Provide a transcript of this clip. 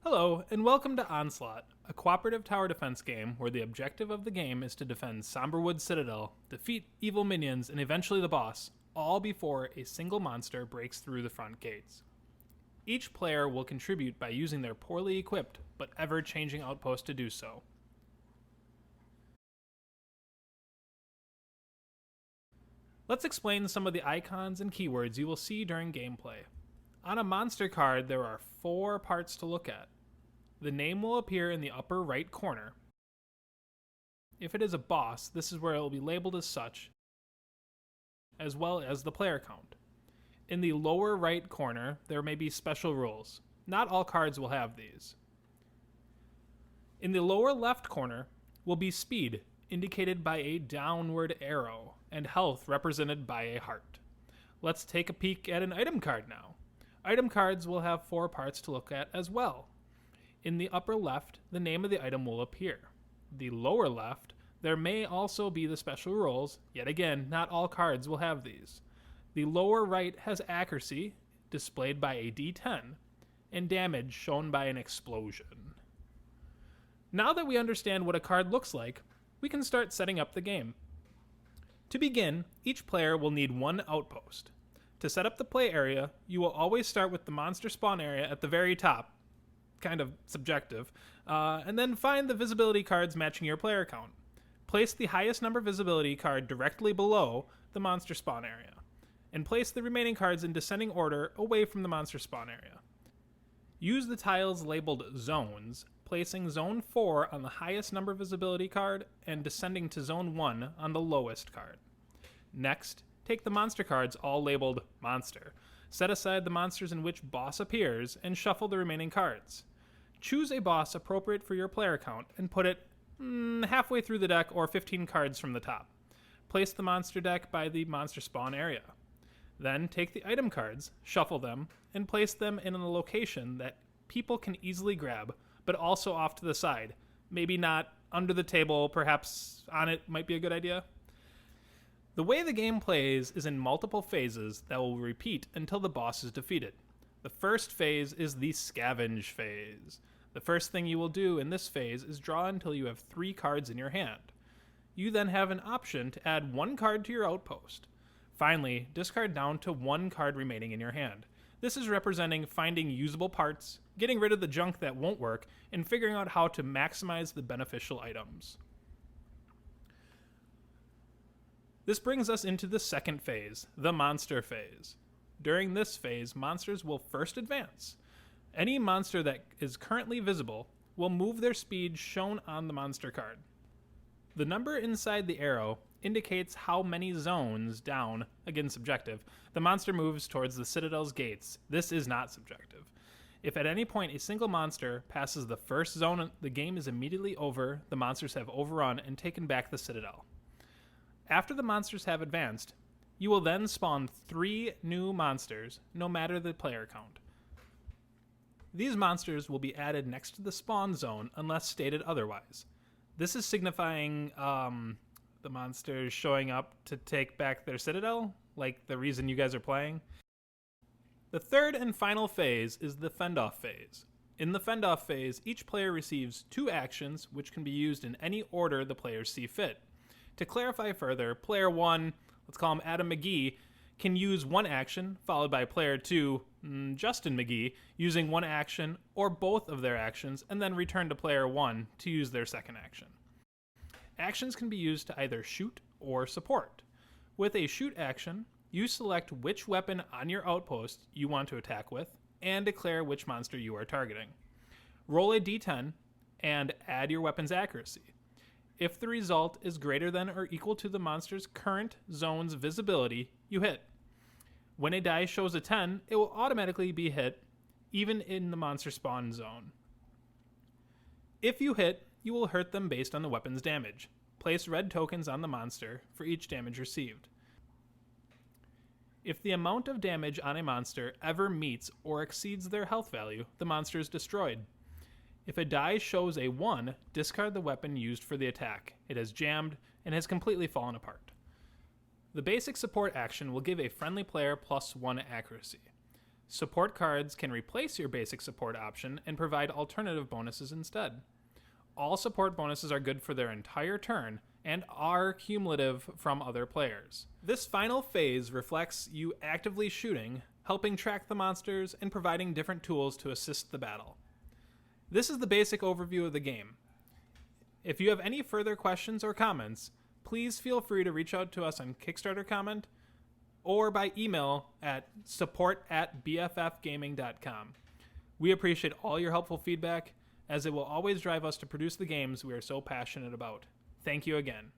Hello, and welcome to Onslaught, a cooperative tower defense game where the objective of the game is to defend Somberwood Citadel, defeat evil minions, and eventually the boss, all before a single monster breaks through the front gates. Each player will contribute by using their poorly equipped but ever-changing outpost to do so. Let's explain some of the icons and keywords you will see during gameplay. On a monster card, there are 4 parts to look at. The name will appear in the upper right corner. If it is a boss, this is where it will be labeled as such, as well as the player count. In the lower right corner, there may be special rules. Not all cards will have these. In the lower left corner will be speed, indicated by a downward arrow, and health represented by a heart. Let's take a peek at an item card now. Item cards will have 4 parts to look at as well. In the upper left, the name of the item will appear. The lower left, there may also be the special rules. Yet again, not all cards will have these. The lower right has accuracy, displayed by a D10, and damage shown by an explosion. Now that we understand what a card looks like, we can start setting up the game. To begin, each player will need 1 outpost. To set up the play area, you will always start with the monster spawn area at the very top, kind of subjective, and then find the visibility cards matching your player count. Place the highest number visibility card directly below the monster spawn area, and place the remaining cards in descending order away from the monster spawn area. Use the tiles labeled zones, placing zone 4 on the highest number visibility card and descending to zone 1 on the lowest card. Next, take the monster cards all labeled monster. Set aside the monsters in which boss appears and shuffle the remaining cards. Choose a boss appropriate for your player count and put it halfway through the deck or 15 cards from the top. Place the monster deck by the monster spawn area. Then take the item cards, shuffle them, and place them in a location that people can easily grab, but also off to the side. Maybe not under the table, perhaps on it might be a good idea. The way the game plays is in multiple phases that will repeat until the boss is defeated. The first phase is the scavenge phase. The first thing you will do in this phase is draw until you have 3 cards in your hand. You then have an option to add 1 card to your outpost. Finally, discard down to 1 card remaining in your hand. This is representing finding usable parts, getting rid of the junk that won't work, and figuring out how to maximize the beneficial items. This brings us into the second phase, the monster phase. During this phase, monsters will first advance. Any monster that is currently visible will move their speed shown on the monster card. The number inside the arrow indicates how many zones down, again subjective, the monster moves towards the Citadel's gates. This is not subjective. If at any point a single monster passes the first zone, the game is immediately over, the monsters have overrun and taken back the Citadel. After the monsters have advanced, you will then spawn 3 new monsters, no matter the player count. These monsters will be added next to the spawn zone unless stated otherwise. This is signifying the monsters showing up to take back their citadel, like the reason you guys are playing. The third and final phase is the fend-off phase. In the fend-off phase, each player receives 2 actions which can be used in any order the players see fit. To clarify further, player 1, let's call him Adam McGee, can use 1 action, followed by player 2, Justin McGee, using 1 action or both of their actions, and then return to player 1 to use their second action. Actions can be used to either shoot or support. With a shoot action, you select which weapon on your outpost you want to attack with, and declare which monster you are targeting. Roll a d10 and add your weapon's accuracy. If the result is greater than or equal to the monster's current zone's visibility, you hit. When a die shows a 10, it will automatically be hit, even in the monster spawn zone. If you hit, you will hurt them based on the weapon's damage. Place red tokens on the monster for each damage received. If the amount of damage on a monster ever meets or exceeds their health value, the monster is destroyed. If a die shows a 1, discard the weapon used for the attack. It has jammed and has completely fallen apart. The basic support action will give a friendly player +1 accuracy. Support cards can replace your basic support option and provide alternative bonuses instead. All support bonuses are good for their entire turn and are cumulative from other players. This final phase reflects you actively shooting, helping track the monsters, and providing different tools to assist the battle. This is the basic overview of the game. If you have any further questions or comments, please feel free to reach out to us on Kickstarter comment or by email at support@bffgaming.com. We appreciate all your helpful feedback, as it will always drive us to produce the games we are so passionate about. Thank you again.